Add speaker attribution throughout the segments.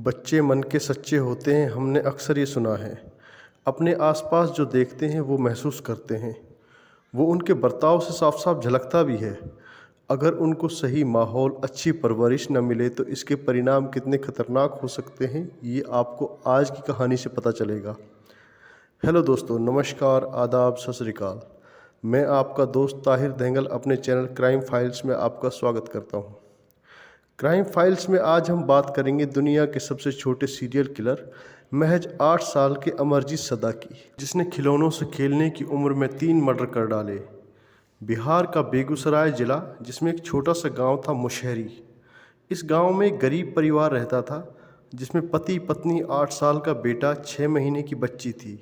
Speaker 1: बच्चे मन के सच्चे होते हैं, हमने अक्सर ये सुना है। अपने आसपास जो देखते हैं वो महसूस करते हैं। वो उनके बर्ताव से साफ साफ झलकता भी है। अगर उनको सही माहौल, अच्छी परवरिश न मिले तो इसके परिणाम कितने खतरनाक हो सकते हैं, ये आपको आज की कहानी से पता चलेगा। हेलो दोस्तों, नमस्कार, आदाब, सत श्री अकाल। मैं आपका दोस्त ताहिर दंगल अपने चैनल क्राइम फाइल्स में आपका स्वागत करता हूँ। क्राइम फाइल्स में आज हम बात करेंगे दुनिया के सबसे छोटे सीरियल किलर महज 8 साल के अमरजीत सदा की, जिसने खिलौनों से खेलने की उम्र में 3 मर्डर कर डाले। बिहार का बेगूसराय जिला, जिसमें एक छोटा सा गांव था मुशहरी। इस गांव में एक गरीब परिवार रहता था, जिसमें पति पत्नी, 8 साल का बेटा, 6 महीने की बच्ची थी।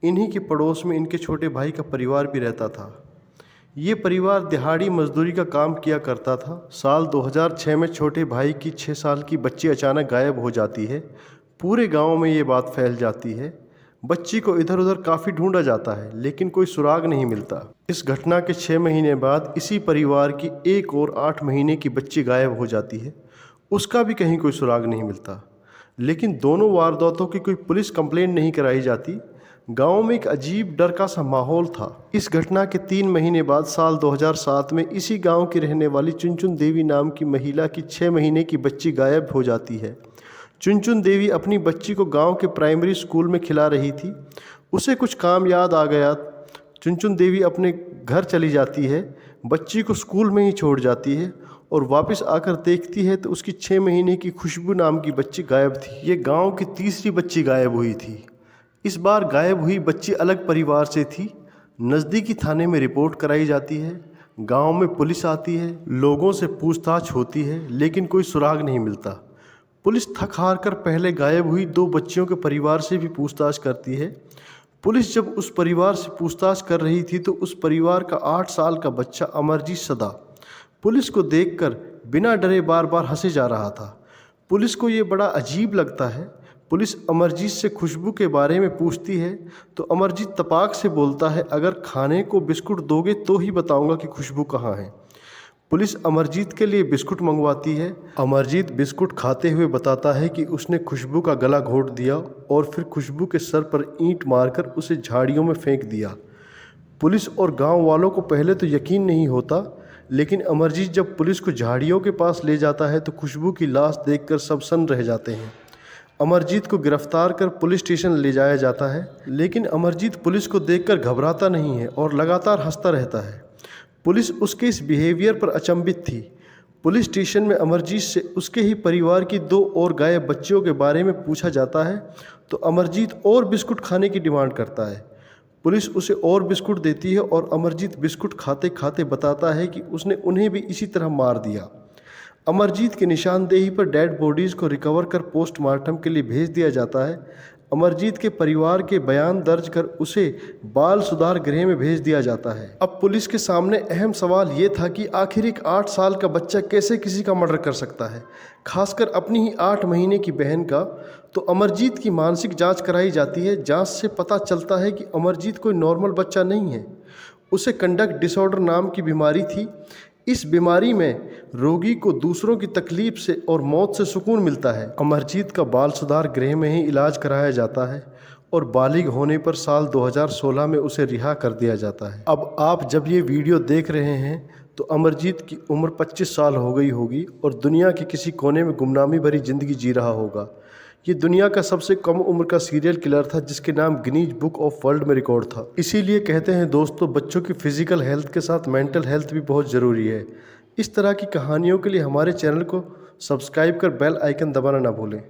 Speaker 1: इन्हीं के पड़ोस में इनके छोटे भाई का परिवार भी रहता था। ये परिवार दिहाड़ी मजदूरी का काम किया करता था। साल 2006 में छोटे भाई की 6 साल की बच्ची अचानक गायब हो जाती है। पूरे गांव में ये बात फैल जाती है। बच्ची को इधर उधर काफ़ी ढूंढा जाता है, लेकिन कोई सुराग नहीं मिलता। इस घटना के 6 महीने बाद इसी परिवार की एक और 8 महीने की बच्ची गायब हो जाती है। उसका भी कहीं कोई सुराग नहीं मिलता। लेकिन दोनों वारदातों की कोई पुलिस कंप्लेंट नहीं कराई जाती। गांव में एक अजीब डर का सा माहौल था। इस घटना के 3 महीने बाद साल 2007 में इसी गांव की रहने वाली चुनचुन देवी नाम की महिला की 6 महीने की बच्ची गायब हो जाती है। चुनचुन देवी अपनी बच्ची को गांव के प्राइमरी स्कूल में खिला रही थी। उसे कुछ काम याद आ गया। चुनचुन देवी अपने घर चली जाती है, बच्ची को स्कूल में ही छोड़ जाती है और वापस आकर देखती है तो उसकी 6 महीने की खुशबू नाम की बच्ची गायब थी। ये गाँव की तीसरी बच्ची गायब हुई थी। इस बार गायब हुई बच्ची अलग परिवार से थी। नज़दीकी थाने में रिपोर्ट कराई जाती है। गांव में पुलिस आती है, लोगों से पूछताछ होती है, लेकिन कोई सुराग नहीं मिलता। पुलिस थक हार कर पहले गायब हुई 2 बच्चियों के परिवार से भी पूछताछ करती है। पुलिस जब उस परिवार से पूछताछ कर रही थी तो उस परिवार का 8 साल का बच्चा अमरजीत सदा पुलिस को देखकर बिना डरे बार बार हंसे जा रहा था। पुलिस को ये बड़ा अजीब लगता है। पुलिस अमरजीत से खुशबू के बारे में पूछती है तो अमरजीत तपाक से बोलता है, अगर खाने को बिस्कुट दोगे तो ही बताऊंगा कि खुशबू कहाँ है। पुलिस अमरजीत के लिए बिस्कुट मंगवाती है। अमरजीत बिस्कुट खाते हुए बताता है कि उसने खुशबू का गला घोट दिया और फिर खुशबू के सर पर ईंट मारकर उसे झाड़ियों में फेंक दिया। पुलिस और गाँव वालों को पहले तो यकीन नहीं होता, लेकिन अमरजीत जब पुलिस को झाड़ियों के पास ले जाता है तो खुशबू की लाश देखकर सब सन्न रह जाते हैं। अमरजीत को गिरफ्तार कर पुलिस स्टेशन ले जाया जाता है, लेकिन अमरजीत पुलिस को देखकर घबराता नहीं है और लगातार हंसता रहता है। पुलिस उसके इस बिहेवियर पर अचंभित थी। पुलिस स्टेशन में अमरजीत से उसके ही परिवार की 2 और गायब बच्चियों के बारे में पूछा जाता है तो अमरजीत और बिस्कुट खाने की डिमांड करता है। पुलिस उसे और बिस्कुट देती है और अमरजीत बिस्कुट खाते खाते बताता है कि उसने उन्हें भी इसी तरह मार दिया। अमरजीत की निशानदेही पर डेड बॉडीज़ को रिकवर कर पोस्टमार्टम के लिए भेज दिया जाता है। अमरजीत के परिवार के बयान दर्ज कर उसे बाल सुधार गृह में भेज दिया जाता है। अब पुलिस के सामने अहम सवाल ये था कि आखिर एक 8 साल का बच्चा कैसे किसी का मर्डर कर सकता है, खासकर अपनी ही 8 महीने की बहन का। तो अमरजीत की मानसिक जांच कराई जाती है। जांच से पता चलता है कि अमरजीत कोई नॉर्मल बच्चा नहीं है। उसे कंडक्ट डिसऑर्डर नाम की बीमारी थी। इस बीमारी में रोगी को दूसरों की तकलीफ से और मौत से सुकून मिलता है। अमरजीत का बाल सुधार गृह में ही इलाज कराया जाता है और बालिग होने पर साल 2016 में उसे रिहा कर दिया जाता है। अब आप जब ये वीडियो देख रहे हैं तो अमरजीत की उम्र 25 साल हो गई होगी और दुनिया के किसी कोने में गुमनामी भरी जिंदगी जी रहा होगा। ये दुनिया का सबसे कम उम्र का सीरियल किलर था, जिसके नाम गिनीज बुक ऑफ वर्ल्ड में रिकॉर्ड था। इसीलिए कहते हैं दोस्तों, बच्चों की फिजिकल हेल्थ के साथ मेंटल हेल्थ भी बहुत ज़रूरी है। इस तरह की कहानियों के लिए हमारे चैनल को सब्सक्राइब कर बेल आइकन दबाना ना भूलें।